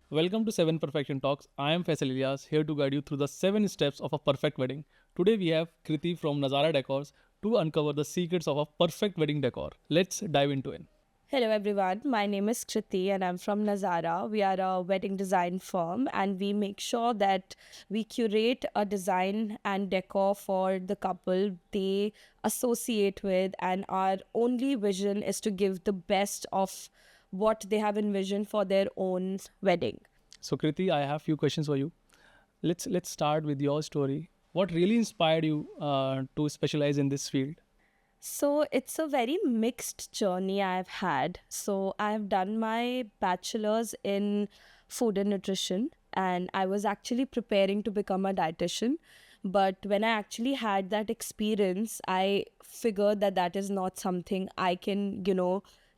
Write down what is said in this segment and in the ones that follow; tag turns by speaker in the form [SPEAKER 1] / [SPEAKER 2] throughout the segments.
[SPEAKER 1] Welcome to 7 Perfection Talks. I am Faisal Ilyas, here to guide you through the 7 steps of a perfect wedding. Today we have Kriti from Nazara Decors to uncover the secrets of a perfect wedding decor. Let's dive into it.
[SPEAKER 2] Hello everyone, my name is Kriti and I'm from Nazara. We are a wedding design firm and we make sure that we curate a design and decor for the couple they associate with, and our only vision is to give the best of what they have envisioned for their own wedding.
[SPEAKER 1] So Kriti, I have few questions for you. Let's start with your story. What really inspired you to specialize in this field?
[SPEAKER 2] So it's a very mixed journey I've had. So I've done my bachelor's in food and nutrition, and I was actually preparing to become a dietitian. But when I actually had that experience, I figured that that is not something I can,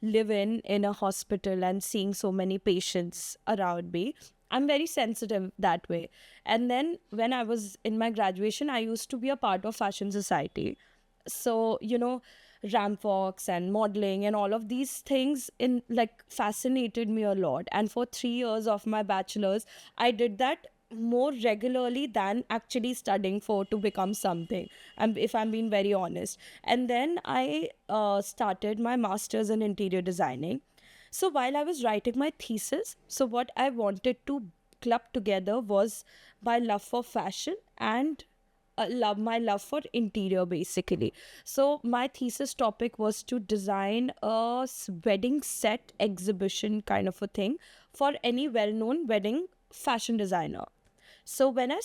[SPEAKER 2] live in a hospital and seeing so many patients around me. I'm very sensitive that way. And then when I was in my graduation, I used to be a part of Fashion Society. So ramp walks and modeling and all of these things in like fascinated me a lot, and for 3 years of my bachelor's I did that more regularly than actually studying for to become something, if I'm being very honest. And then I started my master's in interior designing. So while I was writing my thesis, so what I wanted to club together was my love for fashion and my love for interior basically. So my thesis topic was to design a wedding set exhibition kind of a thing for any well-known wedding fashion designer. So when I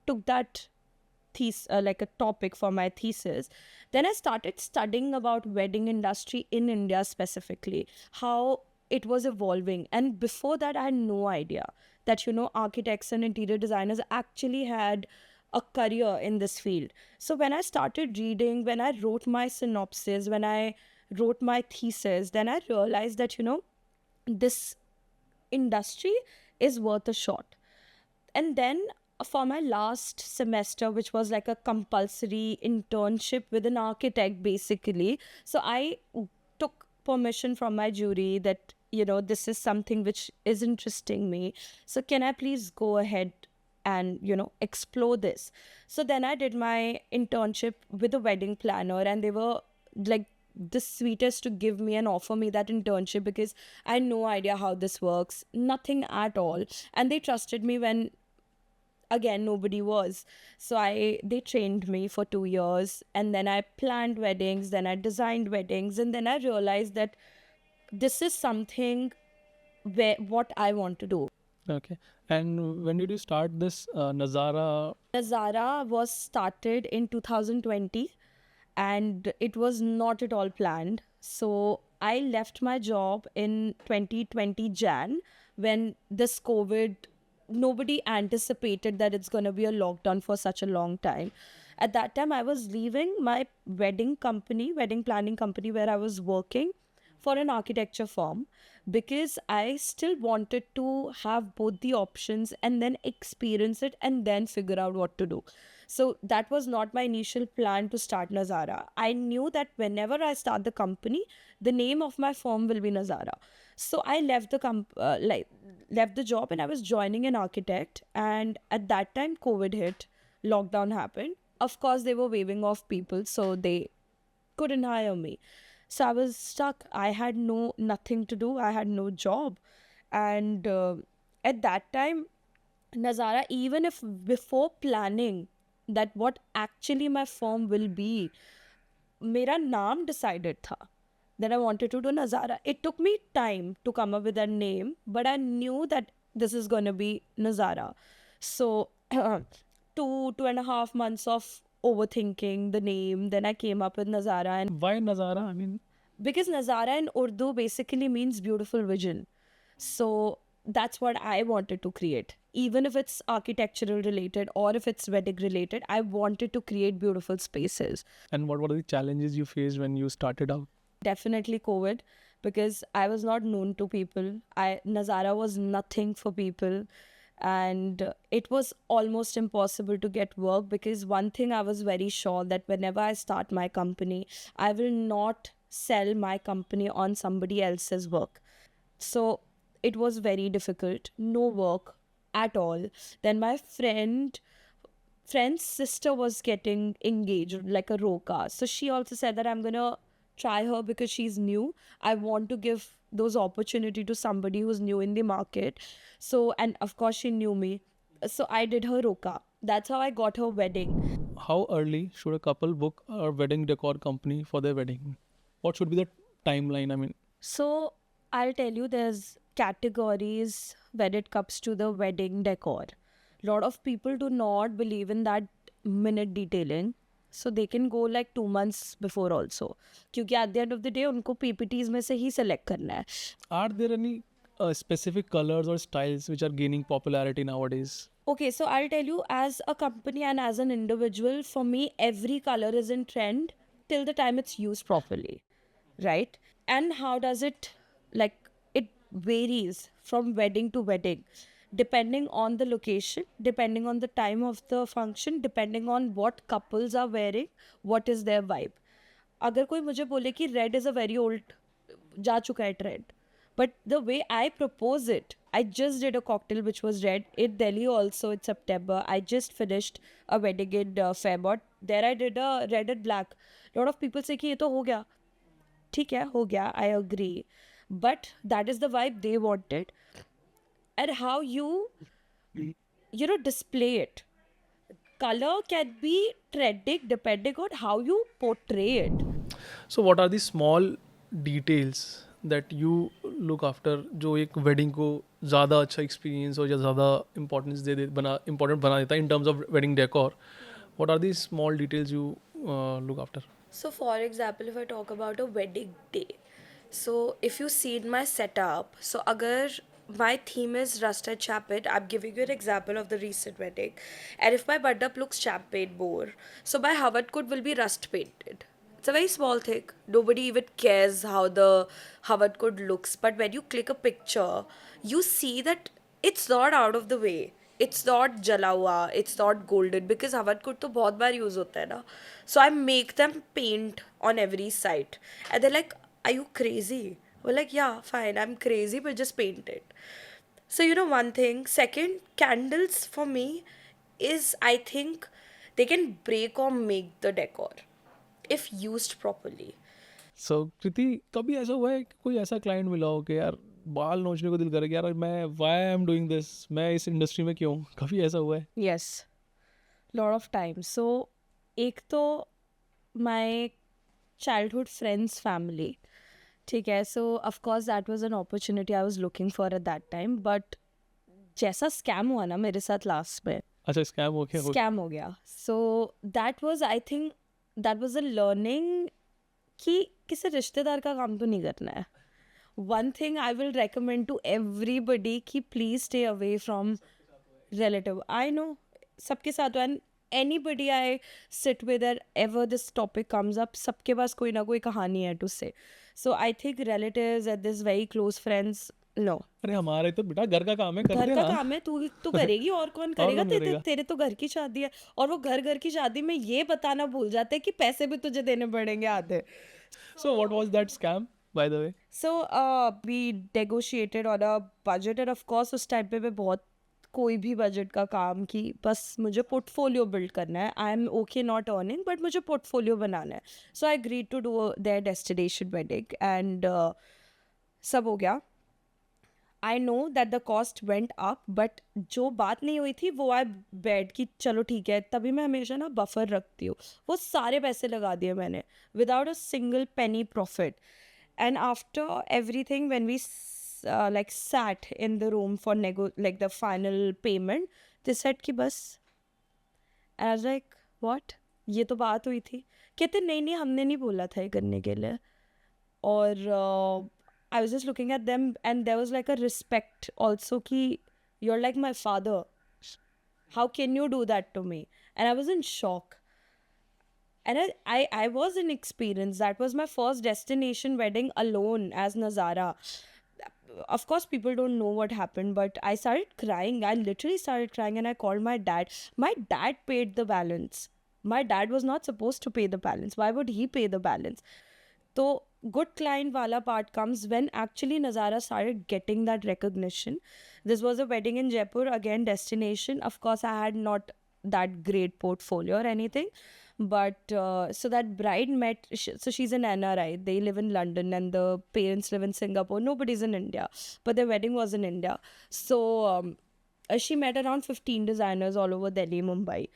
[SPEAKER 2] took that like a topic for my thesis, then I started studying about wedding industry in India specifically, how it was evolving. And before that I had no idea that architects and interior designers actually had a career in this field. So when I started reading, when I wrote my synopsis, when I wrote my thesis, then I realized that this industry is worth a shot. And then for my last semester, which was like a compulsory internship with an architect basically, so I took permission from my jury that this is something which is interesting me, so can I please go ahead and explore this. So then I did my internship with a wedding planner, and they were like the sweetest to give me and offer me that internship because I had no idea how this works, nothing at all. And they trusted me when again nobody was. So I they trained me for 2 years, and then I planned weddings, then I designed weddings, and then I realized that this is something where what I want to do.
[SPEAKER 1] Okay. And when did you start this Nazara?
[SPEAKER 2] Nazara was started in 2020, and it was not at all planned. So I left my job in 2020 Jan, when this COVID, nobody anticipated that it's going to be a lockdown for such a long time. At that time, I was leaving my wedding planning company where I was working for an architecture firm, because I still wanted to have both the options and then experience it and then figure out what to do. So that was not my initial plan to start Nazara. I knew that whenever I start the company, the name of my firm will be Nazara. So I left left the job and I was joining an architect. And at that time, COVID hit, lockdown happened. Of course, they were waiving off people, so they couldn't hire me. So I was stuck. I had nothing to do. I had no job. And at that time, Nazara, even if before planning that what actually my firm will be, मेरा नाम decided था that I wanted to do Nazara. It took me time to come up with a name, but I knew that this is going to be Nazara. So 2.5 months of overthinking the name, then I came up with Nazara. And
[SPEAKER 1] Why Nazara? I mean,
[SPEAKER 2] because Nazara in Urdu basically means beautiful vision. So that's what I wanted to create. Even if it's architectural related or if it's wedding related, I wanted to create beautiful spaces.
[SPEAKER 1] and what were the challenges you faced when you started out?
[SPEAKER 2] Definitely COVID, because I was not known to people. Nazara was nothing for people. And it was almost impossible to get work, because one thing I was very sure that whenever I start my company, I will not sell my company on somebody else's work. So it was very difficult, no work at all. Then my friend's sister was getting engaged, like a roka. So she also said that I'm gonna try her because she's new. I want to give those opportunity to somebody who's new in the market. So, and of course she knew me. So I did her roka. That's how I got her wedding.
[SPEAKER 1] How early should a couple book a wedding decor company for their wedding? What should be the timeline? I mean,
[SPEAKER 2] So I'll tell you, there's categories when it comes to the wedding decor. Lot of people do not believe in that minute detailing. So they can go like 2 months before also. क्योंकि at the end of the day उनको PPTs में से ही select करना है.
[SPEAKER 1] are there any specific colors or styles which are gaining popularity nowadays?
[SPEAKER 2] Okay, so I'll tell you, as a company and as an individual, for me, every color is in trend till the time it's used properly, right? And how does it, like, it varies from wedding to wedding, depending on the location, depending on the time of the function, depending on what couples are wearing, what is their vibe. अगर कोई मुझे बोले कि red is a very old, जा चुका है trend, but the way I propose it, I just did a cocktail which was red in Delhi also in September. I just finished a wedding in Fairmont. There I did a red and black. A lot of people say कि ये तो हो गया. ठीक है, हो गया. I agree. But that is the vibe they wanted. And how you display it. Color can be trending depending on how you portray it.
[SPEAKER 1] So what are the small details that you look after जो एक wedding को ज़्यादा अच्छा experience और या ज़्यादा importance important बना देता है in terms of wedding decor? What are the small details you look after?
[SPEAKER 2] So, for example, if I talk about a wedding day, so if you see in my setup, so agar my theme is rusted champagne, I'm giving you an example of the recent wedding, and if my mandap looks champagne more, so my Havatkud will be rust painted. It's a very small thing. Nobody even cares how the Havatkud looks, but when you click a picture, you see that it's not out of the way. It's not jala hua, it's not golden, because Havatkud तो बहुत बार use होता है ना. So I make them paint on every side. And they're like, are you crazy? We're like, yeah, fine, I'm crazy, but just paint it. So, one thing. Second, candles for me is, I think, they can break or make the decor if used properly.
[SPEAKER 1] So कृति, कभी ऐसा हुआ है कि कोई ऐसा client मिला हो कि यार बाल नोचने को दिल कर गया, यार मैं why I'm doing this, मैं इस इंडस्ट्री में क्यों? कभी ऐसा हुआ है?
[SPEAKER 2] Yes, lot of times. So, एक तो my childhood friend's family. ठीक है, so of course that was an opportunity I was looking for at that time. But जैसा scam हुआ ना मेरे साथ last में,
[SPEAKER 1] अच्छा, स्कैम हो गया?
[SPEAKER 2] scam हो गया. So that was, I think, that was a learning कि किसी रिश्तेदार का काम तो नहीं करना है. One thing I will recommend to everybody कि please stay away from relative. I know सबके साथ, and anybody I sit with or ever this topic comes up, सबके पास कोई ना कोई कहानी है to say. So I think relatives and this very close friends, no.
[SPEAKER 1] अरे हमारे तो बेटा घर का काम है,
[SPEAKER 2] घर
[SPEAKER 1] करते
[SPEAKER 2] का
[SPEAKER 1] ना.
[SPEAKER 2] काम है, तू करेगी और कौन करेगा?
[SPEAKER 1] कौन
[SPEAKER 2] तेरे
[SPEAKER 1] करेगा?
[SPEAKER 2] तेरे तो घर की शादी है, और वो घर की शादी में ये बताना भूल जाते हैं कि पैसे भी तुझे देने पड़ेंगे आधे.
[SPEAKER 1] So what was that scam, by the way?
[SPEAKER 2] So we negotiated on a budget, and of course उस टाइम पे मैं बहुत कोई भी बजट का काम की, बस मुझे पोर्टफोलियो बिल्ड करना है. I am okay not earning, but मुझे पोर्टफोलियो बनाना है. So I agreed to do their destination wedding, and सब हो गया. I know that the cost went up, but जो बात नहीं हुई थी वो आई बेड की चलो ठीक है. तभी मैं हमेशा ना बफर रखती हूँ. वो सारे पैसे लगा दिए मैंने without a single penny profit. And after everything, when we sat in the room for the final payment, they said कि बस. And I was like, what? ये तो बात हुई थी. कहते नहीं हमने नहीं बोला था ये करने के लिए. और I was just looking at them, and there was like a respect also कि you're like my father. How can you do that to me? And I was in shock. And I was inexperienced. That was my first destination wedding alone as Nazara. Of course, people don't know what happened, but I started crying. I literally started crying, and I called my dad. My dad paid the balance. My dad was not supposed to pay the balance. Why would he pay the balance? So good client wala part comes when actually Nazara started getting that recognition. This was a wedding in Jaipur, again destination. Of course, I had not that great portfolio or anything, but so that bride met. So she's an NRI. They live in London, and the parents live in Singapore. Nobody's in India, but their wedding was in India. So she met around 15 designers all over Delhi, Mumbai.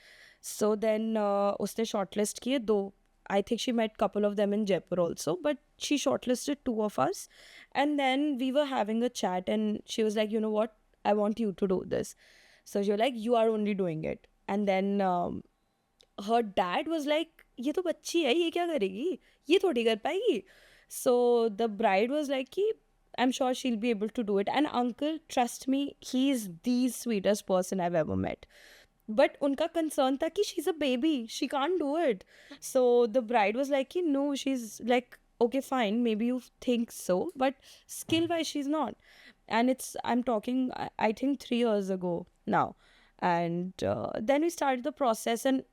[SPEAKER 2] So then उसने shortlist किए दो. I think she met couple of them in Jaipur also, but she shortlisted two of us. And then we were having a chat and she was like, you know what, I want you to do this. So she was like, you are only doing it. And then her dad was like, ये तो बच्ची है, ये क्या करेगी, ये थोड़ी कर पाएगी. So the bride was like कि I'm sure she'll be able to do it. And uncle, trust me, he's the sweetest person I've ever met. But उनका concern था कि she's a baby, she can't do it. So the bride was like कि no, she's like, okay fine, maybe you think so, but skill wise she's not. And I'm talking, I think 3 years ago now. And then we started the process, and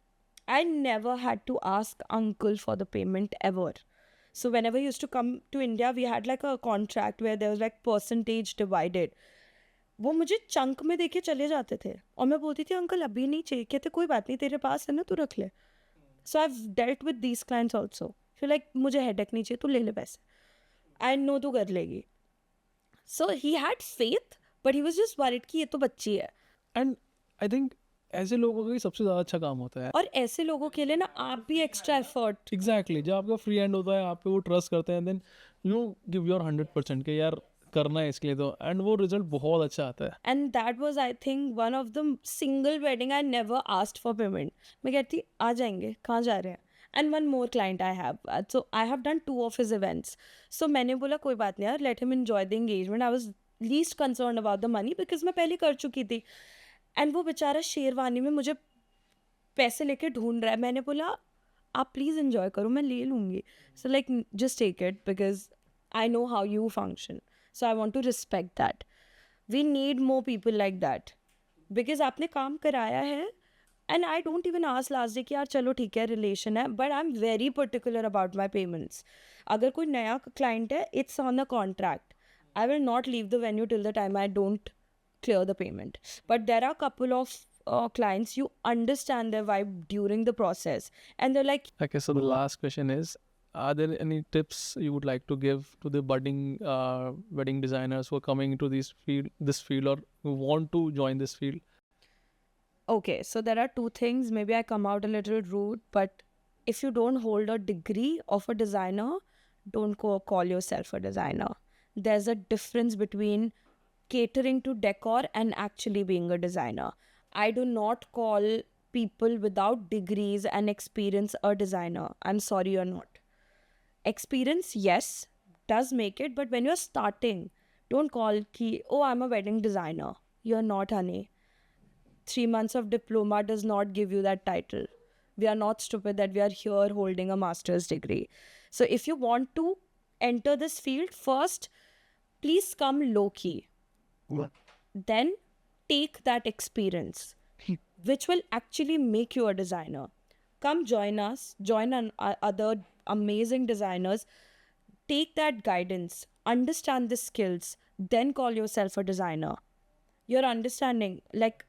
[SPEAKER 2] I never had to ask uncle for the payment ever. So whenever he used to come to India, we had like a contract where there was like percentage divided. वो मुझे chunk में देके चले जाते थे और मैं बोलती थी अंकल अभी नहीं चाहिए. कहते कोई बात नहीं, तेरे पास है ना, तू रख ले. So I have dealt with these clients also. फिर लाइक मुझे हेडेक नहीं चाहिए, तू ले ले पैसे, आई नो तू कर लेगी. So he had faith, but he was just worried कि ये तो बच्ची है.
[SPEAKER 1] एंड आई थिंक ऐसे लोगों का ही सबसे ज़्यादा अच्छा काम होता है.
[SPEAKER 2] और ऐसे लोगों के लिए ना आप भी एक्स्ट्रा एफर्ट.
[SPEAKER 1] एग्जैक्टली, जब आपका फ्री हैंड होता है, आप पे वो ट्रस्ट करते हैं, देन यू गिव योर 100% के यार करना है इसके लिए तो, एंड वो रिजल्ट बहुत अच्छा आता है.
[SPEAKER 2] And that was I think one of the single wedding I never asked for payment. मैं कहती आ जाएंगे, कहाँ जा रहे हैं. And one more client I have, so I have done 2 of his events. सो मैंने बोला कोई बात नहीं यार, let him enjoy the engagement. I was least concern about the money because मैं पहले कर चुकी थी. एंड वो बेचारा शेरवानी में मुझे पैसे लेके ढूंढ रहा है. मैंने बोला आप प्लीज़ एंजॉय करो, मैं ले लूँगी. So like just take it because I know how you function. So I want to respect that. We need more people like that. Because आपने काम कराया है, and I don't even ask last day कि यार चलो ठीक है relation है, but I'm very particular about my payments. अगर कोई नया client है, it's on the contract. I will not leave the venue till the time I don't clear the payment. But there are a couple of clients, you understand their vibe during the process, and they're like,
[SPEAKER 1] Okay, so the last question is, are there any tips you would like to give to the budding wedding designers who are coming into this field or who want to join this field?
[SPEAKER 2] okay, so there are 2 things. Maybe I come out a little rude, but if you don't hold a degree of a designer, don't call yourself a designer. There's a difference between catering to decor and actually being a designer. I do not call people without degrees and experience a designer. I'm sorry, you're not. Experience, yes, does make it, but when you're starting, don't call ki, oh, I'm a wedding designer. You're not, honey. 3 months of diploma does not give you that title. We are not stupid that we are here holding a master's degree. So if you want to enter this field, first, please come low-key. Then take that experience, which will actually make you a designer. Come join us, join other amazing designers, take that guidance, understand the skills, then call yourself a designer. You're understanding, like,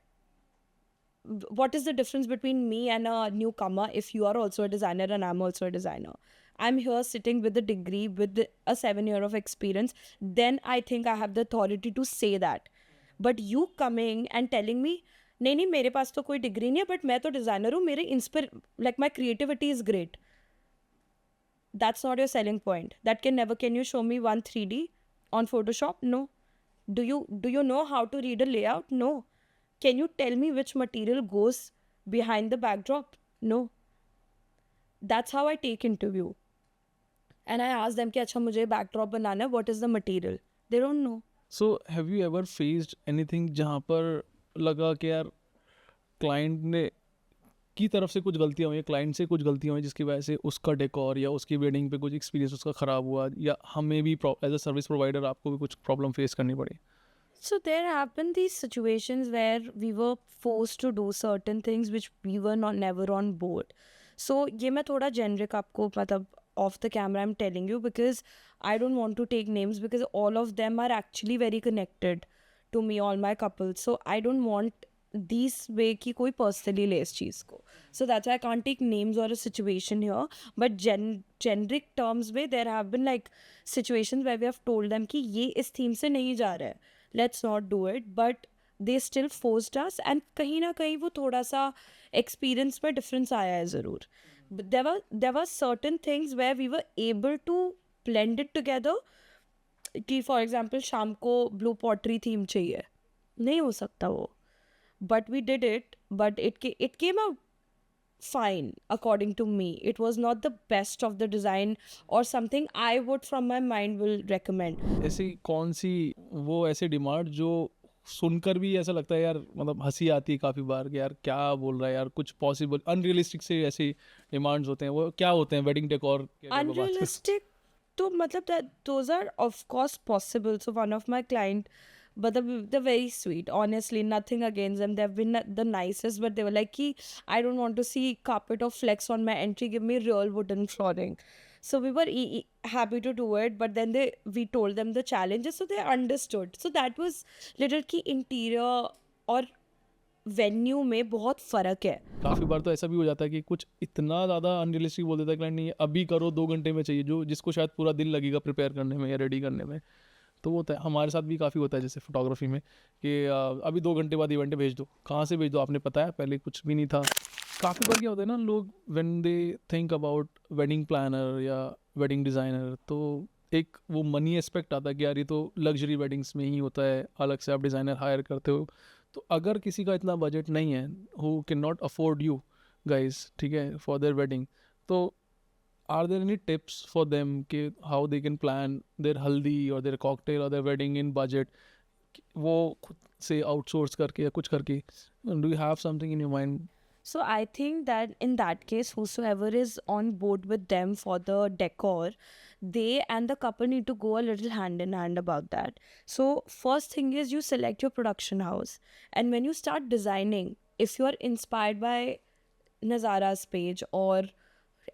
[SPEAKER 2] what is the difference between me and a newcomer if you are also a designer and I'm also a designer? I'm here sitting with a degree, with a 7-year of experience. Then I think I have the authority to say that. But you coming and telling me, नहीं मेरे पास तो कोई degree नहीं है, but मैं तो designer हूँ, मेरे like my creativity is great. That's not your selling point. Can you show me one 3D on Photoshop? No. Do you know how to read a layout? No. Can you tell me which material goes behind the backdrop? No. That's how I take interview. And I ask them कि अच्छा मुझे backdrop बनाना है, what is the material? They don't know.
[SPEAKER 1] So have you ever faced anything जहाँ पर लगा कि यार client ने की तरफ से कुछ गलतियाँ हुई, क्लाइंट से कुछ गलतियाँ हुई जिसकी वजह से उसका डेकोर या उसकी वेडिंग पे कुछ एक्सपीरियंस उसका ख़राब हुआ, या हमें भी एज अ सर्विस प्रोवाइडर आपको भी कुछ प्रॉब्लम फेस करनी पड़ी?
[SPEAKER 2] So there happened these situations where we were forced to do certain things which we were never on board. So ये मैं थोड़ा generic आपको मतलब off the camera I'm telling you, because I don't want to take names, because all of them are actually very connected to me, all my couples. So I don't want these way कि कोई personally ले इस चीज़ को. So that's why I can't take names or a situation here. But generic terms में there have been like situations where we have told them कि ये इस theme से नहीं जा रहा है, let's not do it. But they still forced us, and कहीं ना कहीं वो थोड़ा सा experience में difference आया है ज़रूर. But there were certain things where we were able to blend it together. कि फॉर एग्जाम्पल शाम को ब्लू पॉटरी थीम चाहिए, नहीं हो सकता वो, but we did it, but it came out fine according to me. It was not the best of the design or something I would from my mind will recommend.
[SPEAKER 1] ऐसी कौन सी वो ऐसी demand जो सुनकर भी ऐसा लगता है यार, मतलब हंसी आती है काफ़ी बार कि यार क्या बोल रहा है यार, कुछ पॉसिबल अनरियलिस्टिक से ऐसी डिमांड्स होते हैं, वो क्या होते हैं वेडिंग डेकोर के?
[SPEAKER 2] Unrealistic तो मतलब that those are of course possible. So one of my client, but they're very sweet, honestly, nothing against them, they've been the nicest, but they were like ki, I don't want to see carpet or flex on my entry, give me real wooden flooring. So we were happy to do it, but then we told them the challenges, so they understood. So that was little ki interior और venue में बहुत फ़र्क है.
[SPEAKER 1] काफ़ी बार तो ऐसा भी हो जाता है कि कुछ इतना ज़्यादा अनरियलिस्टिक बोल देता है क्लाइंट, नहीं अभी करो 2 घंटे में चाहिए, जो जिसको शायद पूरा दिन लगेगा प्रिपेयर करने में या रेडी करने में. तो वो होता है, हमारे साथ भी काफ़ी होता है जैसे फोटोग्राफी में कि अभी 2 घंटे बाद इवेंट भेज दो. कहाँ से भेज दो, आपने पता है पहले कुछ भी नहीं था. काफ़ी बार क्या होता है ना, लोग when they think about wedding planner या वेडिंग डिज़ाइनर, तो एक वो मनी एस्पेक्ट आता है कि यार ये तो लग्जरी वेडिंग्स में ही होता है, अलग से आप डिज़ाइनर हायर करते हो. तो अगर किसी का इतना बजट नहीं है, who can not afford you guys, ठीक है, फॉर देयर वेडिंग, तो are there any tips for them कि how they can plan their haldi or their cocktail or their wedding in budget, वो खुद से outsource करके या कुछ करके? Do you have something in your mind?
[SPEAKER 2] So I think that in that case, whosoever is on board with them for the decor, they and the couple need to go a little hand in hand about that. So first thing is you select your production house, and when you start designing, if you are inspired by Nazara's page or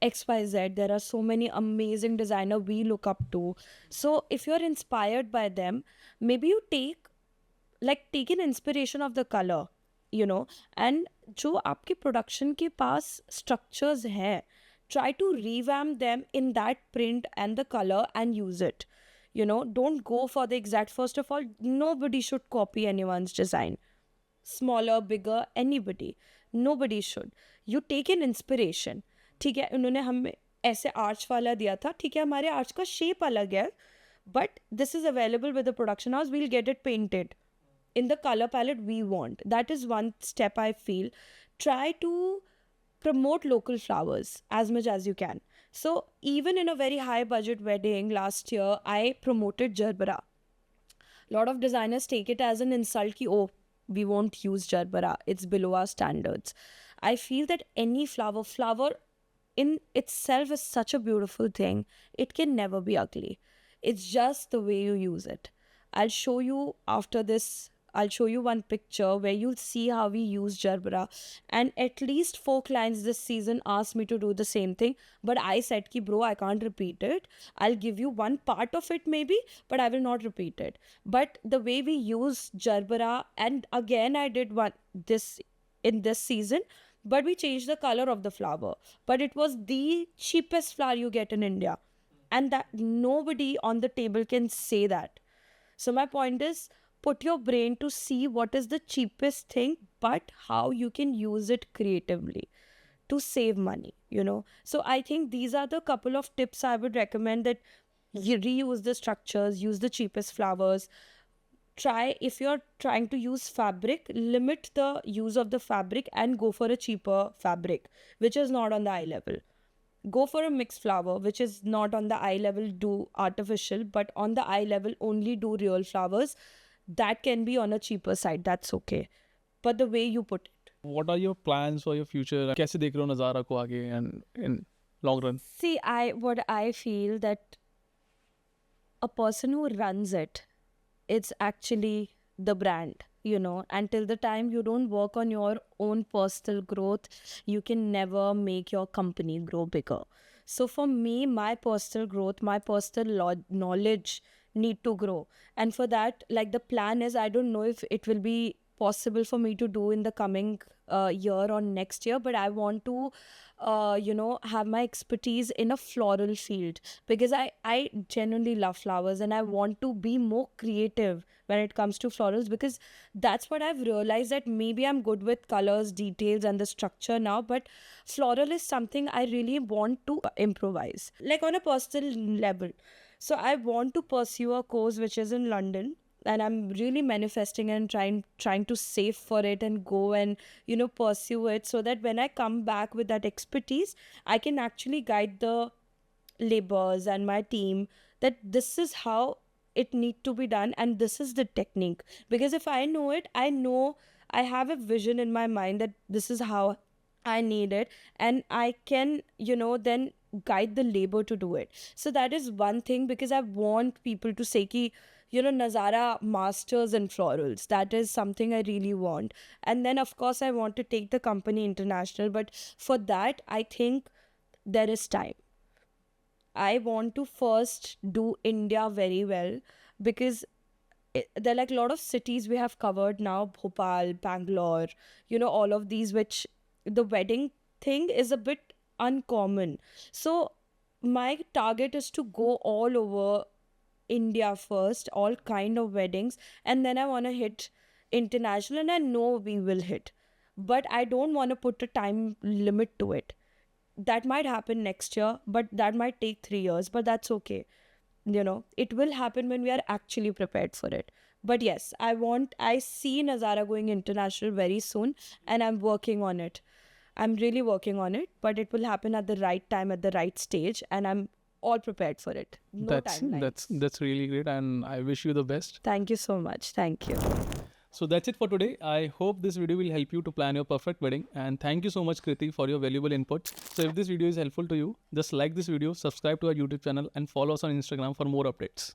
[SPEAKER 2] XYZ, there are so many amazing designer we look up to. So if you're inspired by them, maybe you take an inspiration of the color, you know, and जो आपके production के पास structures हैं, try to revamp them in that print and the color and use it. You know, don't go for the exact. First of all, nobody should copy anyone's design. Smaller, bigger, anybody. Nobody should. You take an inspiration. ठीक है, उन्होंने हमें ऐसे arch वाला दिया था, ठीक है, हमारे आर्च का शेप अलग है, but this is available with the production house, we'll get it painted in the color palette we want. That is one step I feel. Try to promote local flowers as much as you can. So even in a very high budget wedding last year, I promoted Jarbara. A lot of designers take it as an insult ki, oh, we won't use Jarbara, it's below our standards. I feel that any flower in itself is such a beautiful thing. It can never be ugly. It's just the way you use it. I'll show you after this. I'll show you one picture where you'll see how we use Jarbara. And at least 4 clients this season asked me to do the same thing. But I said, ki, bro, I can't repeat it. I'll give you one part of it maybe, but I will not repeat it. But the way we use Jarbara, and again, I did this in this season, but we changed the color of the flower. But it was the cheapest flower you get in India. And that nobody on the table can say that. So my point is, put your brain to see what is the cheapest thing, but how you can use it creatively to save money, you know. So I think these are the couple of tips I would recommend, that you reuse the structures, use the cheapest flowers. Try, if you're trying to use fabric, limit the use of the fabric and go for a cheaper fabric, which is not on the eye level. Go for a mixed flower, which is not on the eye level, do artificial, but on the eye level, only do real flowers. That can be on a cheaper side, that's okay. But the way you put it.
[SPEAKER 1] What are your plans for your future? कैसे देख रहे हो नज़ारा को आगे and in long run?
[SPEAKER 2] See, what I feel that a person who runs it, it's actually the brand, you know. Until the time you don't work on your own personal growth, you can never make your company grow bigger. So for me, my personal growth, my personal knowledge need to grow. And for that, like, the plan is, I don't know if it will be possible for me to do in the coming year or next year, but I want to have my expertise in a floral field, because I genuinely love flowers, and I want to be more creative when it comes to florals, because that's what I've realized, that maybe I'm good with colors, details, and the structure now, but floral is something I really want to improvise, like on a personal level. So I want to pursue a course which is in London, and I'm really manifesting and trying to save for it and go and pursue it, so that when I come back with that expertise, I can actually guide the laborers and my team that this is how it need to be done, and this is the technique. Because if I know it, I know I have a vision in my mind that this is how I need it, and I can then guide the labor to do it. So that is one thing, because I want people to say ki Nazara masters in florals. That is something I really want. And then of course I want to take the company international, but for that I think there is time. I want to first do India very well, because there are like a lot of cities we have covered now: Bhopal, Bangalore, all of these, which the wedding thing is a bit uncommon. So my target is to go all over India first, all kind of weddings, and then I want to hit international, and I know we will hit. But I don't want to put a time limit to it. That might happen next year, but that might take 3 years, but that's okay. It will happen when we are actually prepared for it. But yes, I see Nazara going international very soon, and I'm working on it. I'm really working on it, but it will happen at the right time, at the right stage, and I'm all prepared for it. No timelines.
[SPEAKER 1] That's really great, and I wish you the best.
[SPEAKER 2] Thank you so much. Thank you.
[SPEAKER 1] So that's it for today. I hope this video will help you to plan your perfect wedding, and thank you so much, Kriti, for your valuable input. So if this video is helpful to you, just like this video, subscribe to our YouTube channel, and follow us on Instagram for more updates.